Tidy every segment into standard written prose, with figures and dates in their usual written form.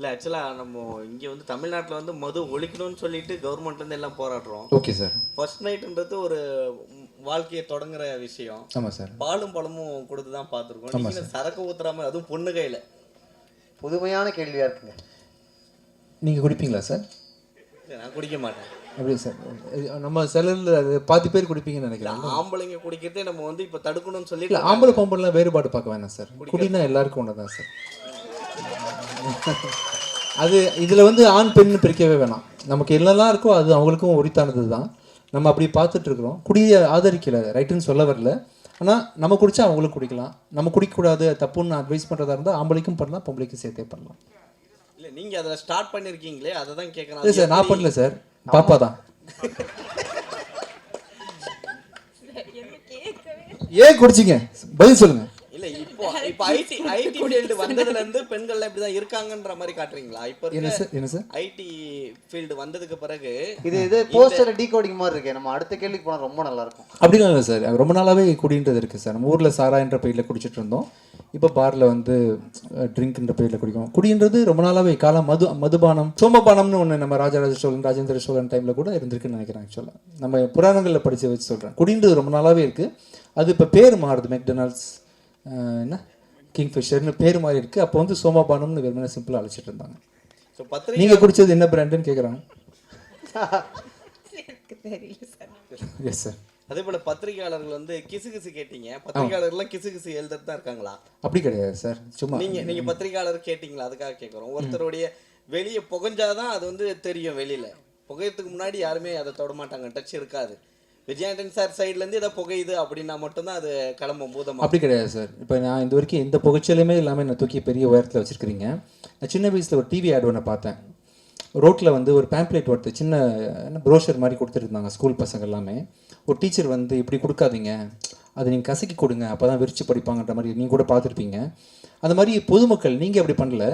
இல்லை ஆக்சுவலாக நம்ம இங்கே வந்து தமிழ்நாட்டில் வந்து மது ஒழிக்கணும்னு சொல்லிட்டு கவர்மெண்ட்லேருந்து எல்லாம் போராடுறோம். Okay sir. ஃபர்ஸ்ட் நைட்டுன்றது ஒரு வாழ்க்கையை தொடங்குற விஷயம். ஆமாம் சார். பாலும் பழமும் கொடுத்து தான் பார்த்துருக்கோம். நீங்கள் சரக்கு ஊற்றுறாம அதுவும் பொண்ணு கையில். புதுமையான கேள்வியாக இருக்குங்க. நீங்கள் குடிப்பீங்களா சார்? நான் குடிக்க மாட்டேன். எப்படி சார்? நம்ம செலவில் அது பாதி பேர் குடிப்பீங்கன்னு நினைக்கிறேன். ஆம்பளைங்க குடிக்கிறதே நம்ம வந்து இப்போ தடுக்கணும்னு சொல்லி இல்லை, ஆம்பளை பொம்பளைலாம் வேறுபாடு பார்க்க வேணாம் சார். குடினா எல்லாருக்கும் ஒன்று தான் சார். அது இதில் வந்து ஆண் பெண் பிரிக்கவே வேணாம். நமக்கு என்னெல்லாம் இருக்கோ அது அவங்களுக்கும் உரித்தானது தான். நம்ம அப்படி பார்த்துட்ருக்குறோம். குடியை ஆதரிக்கலை, ரைட்டுன்னு சொல்ல வரல. ஆனால் நம்ம குடித்தா அவங்களும் குடிக்கலாம். நம்ம குடிக்கக்கூடாது தப்புன்னு அட்வைஸ் பண்ணுறதா இருந்தால் ஆம்பளைக்கும் பண்ணலாம், பொம்பளைக்கும் சேர்த்தே பண்ணலாம். இல்லை, நீங்கள் அதில் ஸ்டார்ட் பண்ணியிருக்கீங்களே, அதை தான் கேட்கணும். இல்லை சார், நான் பண்ணல சார், பாப்பா தான். ஏன் குடிச்சிங்க? பதில் சொல்லுங்க. இல்லை, இப்போ ஐடி ஃபீல்டு வந்ததுலேருந்து பெண்கள்லாம் இப்படி தான் இருக்காங்கன்ற மாதிரி காட்டுறீங்களா? இப்போ என்ன சார் ஐடி ஃபீல்டு வந்ததுக்கு பிறகு இது போஸ்டர் டீகோடிங் மாதிரி இருக்கு. நம்ம அடுத்த கேள்விக்கு போனால் ரொம்ப நல்லா இருக்கும். அப்படிலாம் இல்லை சார். ரொம்ப நாளாகவே குடின்றது இருக்குது சார். நம்ம ஊரில் சாரான்ற பெயரில் குடிச்சிட்டு இருந்தோம். இப்போ பாரில் வந்து ட்ரிங்க்ன்ற பேரில் குடிக்கும். குடின்றது ரொம்ப நாளாகவே காலம் மதுபானம் சோமபானம்னு ஒன்று நம்ம ராஜராஜ சோழன் ராஜேந்திர சோழன் டைமில் கூட இருந்திருக்குன்னு நினைக்கிறேன். ஆக்சுவலாக நம்ம புராணங்களில் படித்து வச்சு சொல்கிறேன். குடின்றது ரொம்ப நாளாகவே இருக்குது. அது இப்போ பேர் மாறுது. மெக்டொனால்ட்ஸ், என்ன கிங்ஃபிஷர்னு பேர் மாறி இருக்குது. அப்போ வந்து சோமபானம்னு வெறுமனே சிம்பிளாக அழைச்சிட்டு இருந்தாங்க. நீங்கள் குடித்தது என்ன பிராண்டுன்னு கேட்குறாங்க. Yes sir. அதே போல பத்திரிகையாளர்கள் வந்து கிசு கிசு கேட்டீங்க. பத்திரிகையாளர்லாம் கிசு கிசு எழுதுறது தான் இருக்காங்களா? அப்படி கிடையாது சார். சும்மா நீங்க பத்திரிகையாளர் கேட்டீங்களா? அதுக்காக கேட்குறோம். ஒருத்தருடைய வெளியே புகஞ்சாதான் அது வந்து தெரியும். வெளியில புகையத்துக்கு முன்னாடி யாருமே அதை தொட மாட்டாங்க, டச் இருக்காது. விஜயாண்டன் சார் சைட்லேருந்து ஏதோ புகையுது அப்படின்னா மட்டும்தான் அது கிளம்பும் பூதம். அப்படி கிடையாது சார். இப்போ நான் இந்த வரைக்கும் எந்த புகைச்சலுமே இல்லாமல் என்னை தூக்கி பெரிய உயரத்தில் வச்சுருக்கிறீங்க. நான் சின்ன வயசில் ஒரு டிவி ஆட் ஒன்று பார்த்தேன். ரோட்டில் வந்து ஒரு பேம்ப்ளேட் ஒருத்தர் சின்ன ப்ரோஷர் மாதிரி கொடுத்துருந்தாங்க ஸ்கூல் பசங்க எல்லாமே. ஒரு டீச்சர் வந்து இப்படி கொடுக்காதீங்க, அதை நீங்கள் கசக்கி கொடுங்க, அப்போ தான் விரிச்சு படிப்பாங்கன்ற மாதிரி நீங்கள் கூட பார்த்துருப்பீங்க. அந்த மாதிரி பொதுமக்கள் நீங்கள் அப்படி பண்ணல.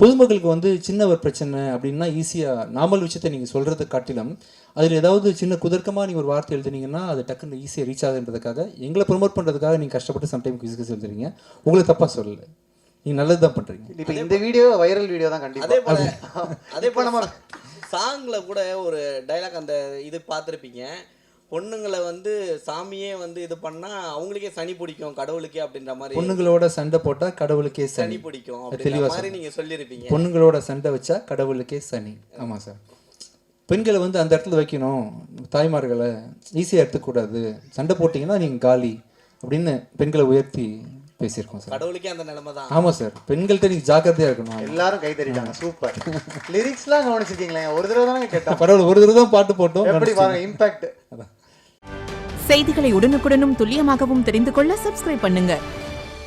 பொதுமக்களுக்கு வந்து சின்ன ஒரு பிரச்சனை அப்படின்னா ஈஸியாக நார்மல் விஷயத்தை நீங்கள் சொல்கிறத காட்டிலும் அதில் ஏதாவது சின்ன குதர்க்கமாக நீங்கள் ஒரு வார்த்தை எழுதுனீங்கன்னா அது டக்குன்னு ஈஸியாக ரீச் ஆகுதுன்றதுக்காக எங்களை ப்ரொமோட் பண்ணுறதுக்காக நீங்கள் கஷ்டப்பட்டு சம்டைம் கிசு எழுதுறீங்க. உங்களை தப்பாக சொல்லலை, நீங்கள் நல்லது தான் பண்ணுறீங்க. இப்போ இந்த வீடியோ வைரல் வீடியோ தான் கண்டிப்பாக. அதே போல நம்ம சாங்கில் கூட ஒரு டைலாக் அந்த இது பார்த்துருப்பீங்க. பொண்ணுங்களை வந்து சாமியே வந்து இது பண்ணால் அவங்களுக்கே சனி பிடிக்கும் கடவுளுக்கே அப்படின்ற மாதிரி. பொண்ணுங்களோட சண்டை போட்டால் கடவுளுக்கே சனி பிடிக்கும் அப்படின்ற மாதிரி நீங்கள் சொல்லியிருப்பீங்க. பொண்ணுங்களோட சண்டை வச்சா கடவுளுக்கே சனி. ஆமாம் சார். பெண்களை வந்து அந்த இடத்துல வைக்கணும், தாய்மார்களை ஈஸியாக எடுத்துக்கூடாது, சண்டை போட்டிங்கன்னா நீங்கள் காலி அப்படின்னு பெண்களை உயர்த்தி பேசியிருக்கோம் சார். கடவுளுக்கே அந்த நிலைமை தான். ஆமாம் சார். பெண்கள்கிட்ட நீங்கள் ஜாக்கிரதையாக இருக்கணும். எல்லாரும் கை தட்டிட்டாங்க. சூப்பர். லிரிக்ஸ்லாம் கவனிச்சிருக்கீங்களா? ஒரு தடவை தானே கேட்டோம். பரவாயில்ல, ஒரு தடவை தான் பாட்டு போட்டோம். எப்படி பாருங்க இம்பாக்ட். செய்திகளை உடனுக்குடனும் துல்லியமாகவும் தெரிந்து கொள்ள சப்ஸ்கிரைப் பண்ணுங்க.